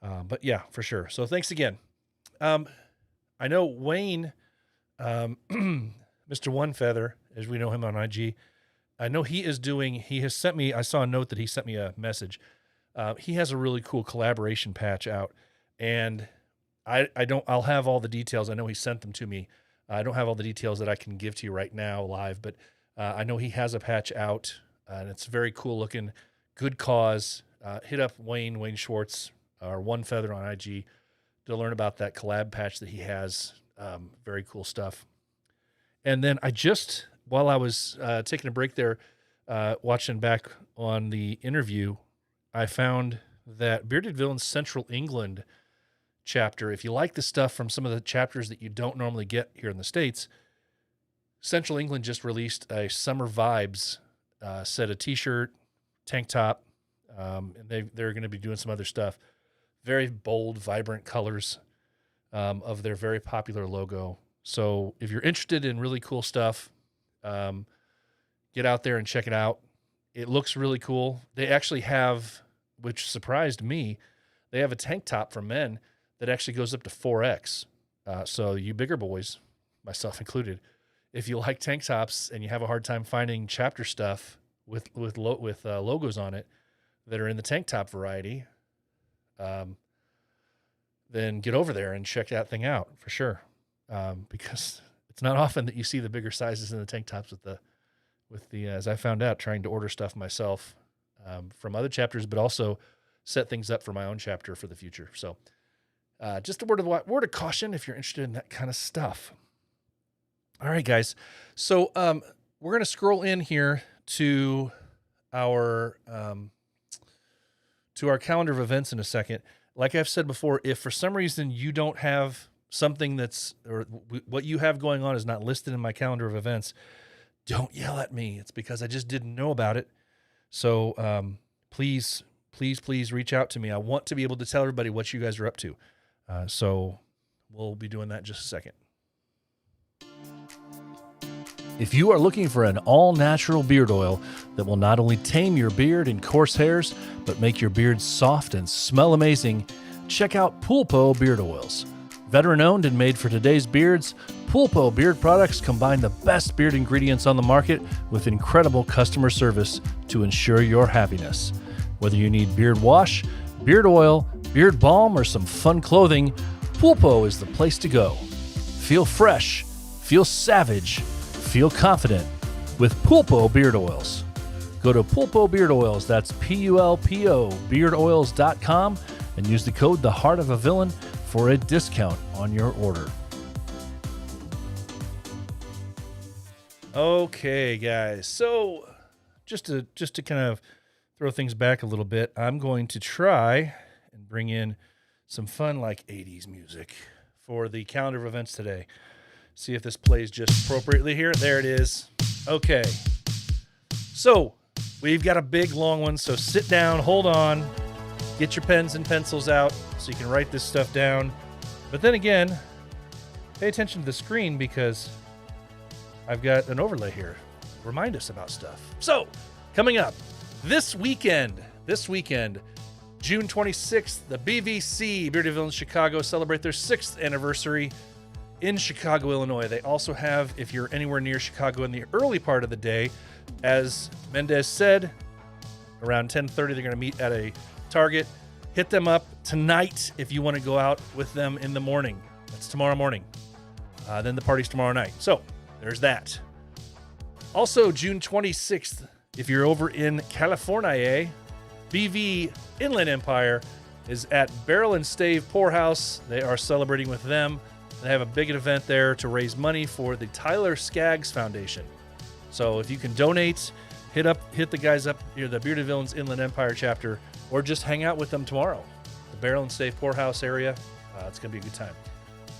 but yeah, for sure. So thanks again. I know Wayne, Mr. One Feather, as we know him on IG, I know he has sent me, I saw a note that he sent me a message. He has a really cool collaboration patch out, and I'll have all the details. I know he sent them to me. I don't have all the details that I can give to you right now live, but I know he has a patch out, and it's very cool looking. Good cause. Hit up Wayne Schwartz, or One Feather on IG, to learn about that collab patch that he has. Very cool stuff. And then while I was taking a break there, watching back on the interview, I found that Bearded Villains Central England chapter, if you like the stuff from some of the chapters that you don't normally get here in the States, Central England just released a Summer Vibes set of t-shirt, tank top, and they're going to be doing some other stuff. Very bold, vibrant colors of their very popular logo. So if you're interested in really cool stuff, get out there and check it out. It looks really cool. They actually have, which surprised me, they have a tank top for men that actually goes up to 4X. So you bigger boys, myself included, if you like tank tops and you have a hard time finding chapter stuff with logos on it that are in the tank top variety, then get over there and check that thing out for sure. Because it's not often that you see the bigger sizes in the tank tops with the as I found out trying to order stuff myself from other chapters, but also set things up for my own chapter for the future. So just a word of caution if you're interested in that kind of stuff. All right, guys. So we're going to scroll in here to our calendar of events in a second. Like I've said before, if for some reason you don't have something or what you have going on is not listed in my calendar of events, don't yell at me. It's because I just didn't know about it. So please reach out to me. I want to be able to tell everybody what you guys are up to. So we'll be doing that in just a second. If you are looking for an all-natural beard oil that will not only tame your beard and coarse hairs, but make your beard soft and smell amazing, check out Pulpo Beard Oils. Veteran-owned and made for today's beards, Pulpo beard products combine the best beard ingredients on the market with incredible customer service to ensure your happiness. Whether you need beard wash, beard oil, beard balm, or some fun clothing, Pulpo is the place to go. Feel fresh, feel savage, feel confident with Pulpo Beard Oils. Go to Pulpo Beard Oils, that's Pulpo beardoils.com, and use the code The Heart of a Villain for a discount on your order. Okay, guys. So just to kind of throw things back a little bit, I'm going to try and bring in some fun 80s music for the calendar of events today. See if this plays just appropriately here. There it is. Okay. So we've got a big, long one. So sit down, hold on, get your pens and pencils out so you can write this stuff down. But then again, pay attention to the screen because I've got an overlay here. Remind us about stuff. So coming up this weekend, June 26th, the BVC Bearded Villains Chicago celebrate their 6th anniversary in Chicago, Illinois. They also have, if you're anywhere near Chicago in the early part of the day, as Mendez said, around 10:30, they're going to meet at a Target. Hit them up tonight if you want to go out with them in the morning. That's tomorrow morning. Then the party's tomorrow night. So there's that. Also, June 26th, if you're over in California, BV Inland Empire is at Barrel and Stave Poorhouse. They are celebrating with them. They have a big event there to raise money for the Tyler Skaggs Foundation. So if you can donate, hit the guys up here, the Bearded Villains Inland Empire chapter, or just hang out with them tomorrow. The Barrel and Stave Poorhouse area. It's going to be a good time.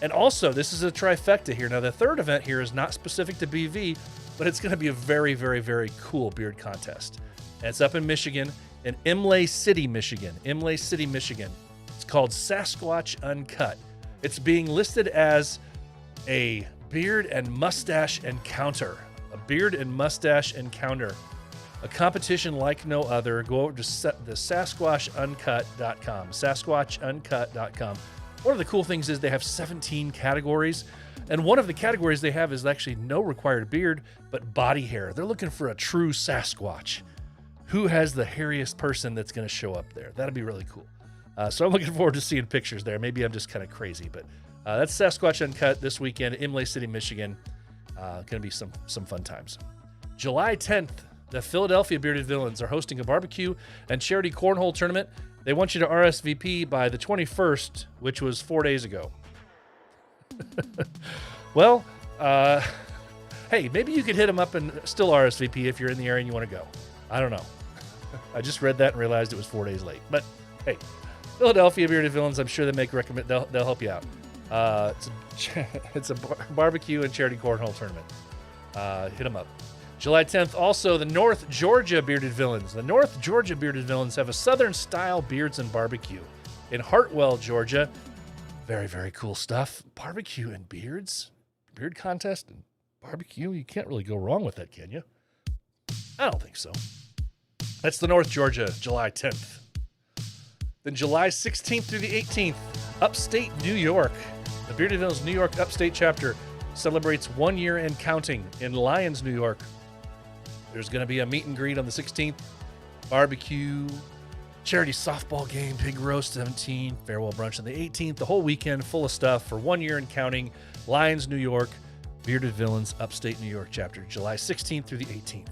And also, this is a trifecta here. Now, the third event here is not specific to BV, but it's going to be a very, very, very cool beard contest. And it's up in Michigan, in Imlay City, Michigan. Imlay City, Michigan. It's called Sasquatch Uncut. It's being listed as a beard and mustache encounter. A beard and mustache encounter. A competition like no other. Go over to the SasquatchUncut.com. SasquatchUncut.com. One of the cool things is they have 17 categories. And one of the categories they have is actually no required beard, but body hair. They're looking for a true Sasquatch. Who has the hairiest person that's going to show up there? That'd be really cool. So I'm looking forward to seeing pictures there. Maybe I'm just kind of crazy, but that's Sasquatch Uncut this weekend, Imlay City, Michigan. Going to be some fun times. July 10th, the Philadelphia Bearded Villains are hosting a barbecue and charity cornhole tournament. They want you to RSVP by the 21st, which was 4 days ago. Well, hey, maybe you could hit them up and still RSVP if you're in the area and you want to go. I don't know. I just read that and realized it was 4 days late. But hey, Philadelphia Bearded Villains, I'm sure they'll help you out. It's a barbecue and charity cornhole tournament. Hit them up. July 10th, also the North Georgia Bearded Villains. The North Georgia Bearded Villains have a Southern-style beards and barbecue in Hartwell, Georgia. Very, very cool stuff. Barbecue and beards? Beard contest and barbecue? You can't really go wrong with that, can you? I don't think so. That's the North Georgia, July 10th. Then July 16th through the 18th, upstate New York. The Bearded Villains New York Upstate Chapter celebrates 1 year and counting in Lyons, New York. There's going to be a meet and greet on the 16th, barbecue, charity softball game, pig roast 17, farewell brunch on the 18th. The whole weekend full of stuff for 1 year and counting. Lyons, New York, Bearded Villains Upstate New York Chapter, July 16th through the 18th.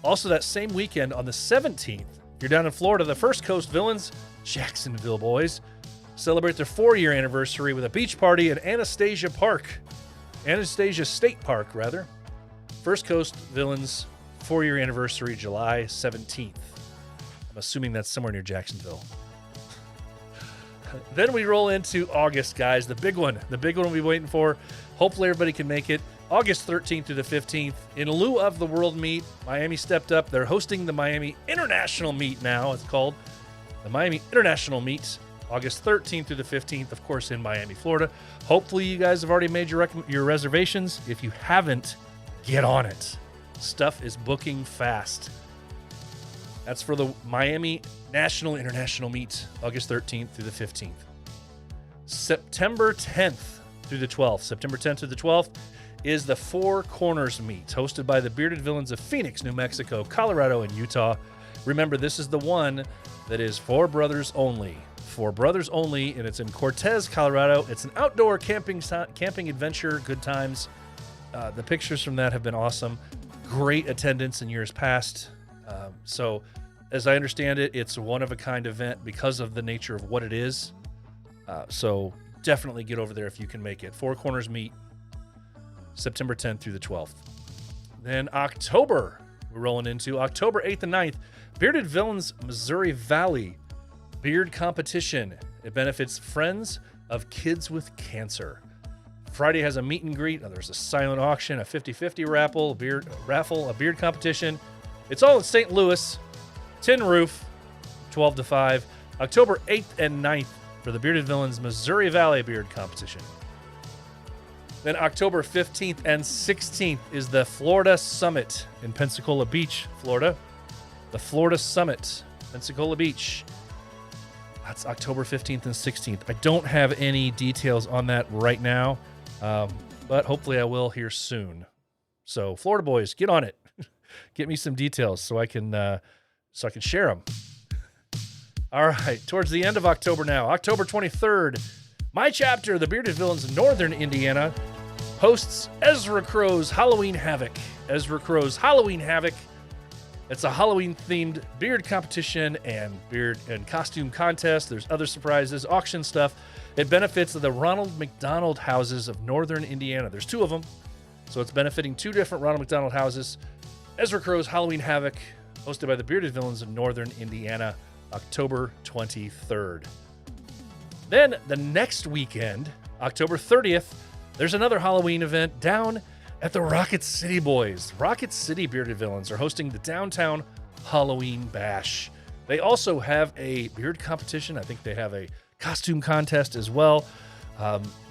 Also that same weekend on the 17th, if you're down in Florida, the First Coast Villains, Jacksonville boys, celebrate their 4-year anniversary with a beach party at Anastasia State Park, rather. First Coast Villains 4-year anniversary, July 17th. I'm assuming that's somewhere near Jacksonville. Then we roll into August, guys. The big one we'll be waiting for. Hopefully everybody can make it. August 13th through the 15th. In lieu of the World Meet, Miami stepped up. They're hosting the Miami International Meet now, it's called. The Miami International Meet, August 13th through the 15th, of course, in Miami, Florida. Hopefully you guys have already made your reservations. If you haven't, get on it. Stuff is booking fast. That's for the Miami National International Meet, August 13th through the 15th. September 10th through the 12th. September 10th through the 12th is the Four Corners Meet, hosted by the Bearded Villains of Phoenix, New Mexico, Colorado, and Utah. Remember, this is the one that is for brothers only. For brothers only, and it's in Cortez, Colorado. It's an outdoor camping adventure, good times. The pictures from that have been awesome. Great attendance in years past. So, as I understand it, it's a one-of-a-kind event because of the nature of what it is. So, definitely get over there if you can make it. Four Corners Meet, September 10th through the 12th. Then October, we're rolling into October 8th and 9th. Bearded Villains Missouri Valley Beard Competition. It benefits Friends of Kids with Cancer. Friday has a meet and greet. There's a silent auction, a 50-50 raffle, a beard competition. It's all in St. Louis. Tin Roof, 12 to 5. October 8th and 9th for the Bearded Villains Missouri Valley Beard Competition. Then October 15th and 16th is the Florida Summit in Pensacola Beach, Florida. The Florida Summit, Pensacola Beach. That's October 15th and 16th. I don't have any details on that right now, but hopefully I will here soon. So Florida boys, get on it. Get me some details so I can share them. All right, towards the end of October now, October 23rd, my chapter, the Bearded Villains in Northern Indiana, hosts Ezra Crow's Halloween Havoc. Ezra Crow's Halloween Havoc. It's a Halloween-themed beard competition and beard and costume contest. There's other surprises, auction stuff. It benefits the Ronald McDonald Houses of Northern Indiana. There's 2 of them, so it's benefiting 2 different Ronald McDonald Houses. Ezra Crow's Halloween Havoc, hosted by the Bearded Villains of Northern Indiana, October 23rd. Then the next weekend, October 30th, there's another Halloween event down at the Rocket City Boys. Rocket City Bearded Villains are hosting the Downtown Halloween Bash. They also have a beard competition. I think they have a costume contest as well.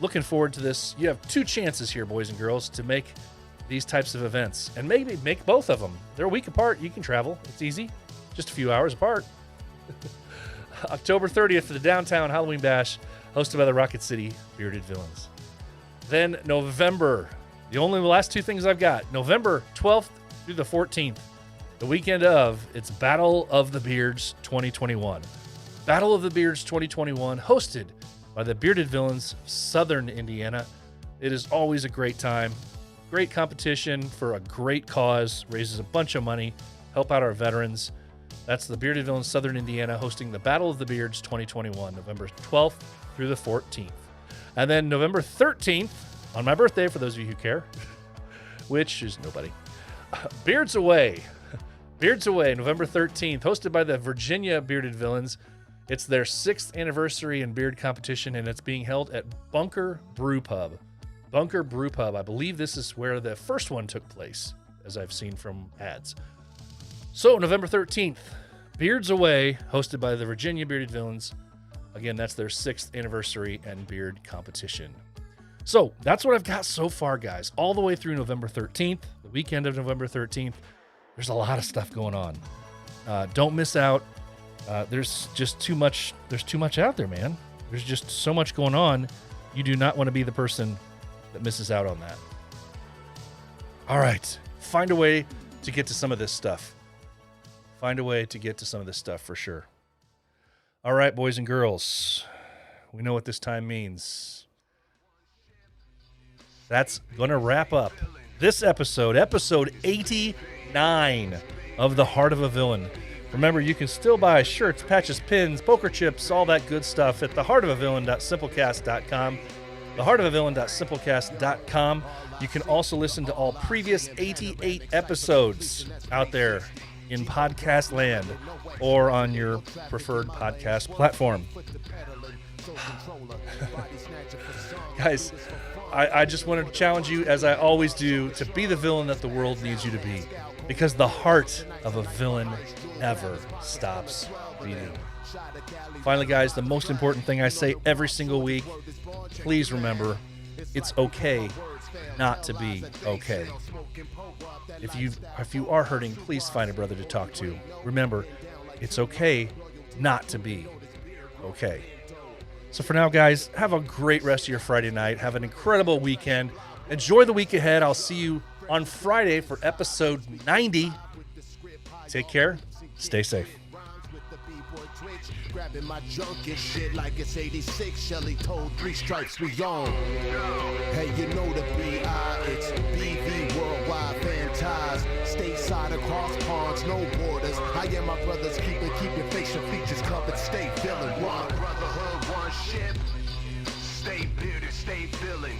Looking forward to this. You have 2 chances here, boys and girls, to make these types of events. And maybe make both of them. They're a week apart. You can travel. It's easy. Just a few hours apart. October 30th for the Downtown Halloween Bash, hosted by the Rocket City Bearded Villains. Then November, the last 2 things I've got. November 12th through the 14th, the weekend of, it's Battle of the Beards 2021. Battle of the Beards 2021, hosted by the Bearded Villains of Southern Indiana. It is always a great time. Great competition for a great cause, raises a bunch of money, help out our veterans. That's the Bearded Villains Southern Indiana hosting the Battle of the Beards 2021, November 12th through the 14th. And then November 13th, on my birthday, for those of you who care, which is nobody, Beards Away. Beards Away, November 13th, hosted by the Virginia Bearded Villains. It's their 6th anniversary and beard competition, and it's being held at Bunker Brew Pub. Bunker Brew Pub. I believe this is where the first one took place, as I've seen from ads. So, November 13th, Beards Away, hosted by the Virginia Bearded Villains. Again, that's their 6th anniversary and beard competition. So, that's what I've got so far, guys. All the way through November 13th, the weekend of November 13th. There's a lot of stuff going on. Don't miss out. There's just too much. There's too much out there, man. There's just so much going on. You do not want to be the person that misses out on that. All right. Find a way to get to some of this stuff. Find a way to get to some of this stuff for sure. All right, boys and girls. We know what this time means. That's going to wrap up this episode 89 of The Heart of a Villain. Remember, you can still buy shirts, patches, pins, poker chips, all that good stuff at theheartofavillain.simplecast.com. Theheartofavillain.simplecast.com. You can also listen to all previous 88 episodes out there in podcast land or on your preferred podcast platform. Guys, I just wanted to challenge you, as I always do, to be the villain that the world needs you to be, because the heart of a villain never stops beating. Finally, guys, the most important thing I say every single week, please remember, it's okay not to be okay. If you are hurting, please find a brother to talk to. Remember, it's okay not to be okay. So for now, guys, have a great rest of your Friday night. Have an incredible weekend. Enjoy the week ahead. I'll see you on Friday for episode 90. Take care. Stay safe. Grabbing my junk and shit like it's 86. Shelly told 3 stripes we on. Hey, you know the B.I. It's BV Worldwide Fantasy. Stateside across ponds, no borders. I am my brothers. Keep your facial features covered. Stay feeling one brotherhood, one ship. Stay bearded, stay feeling.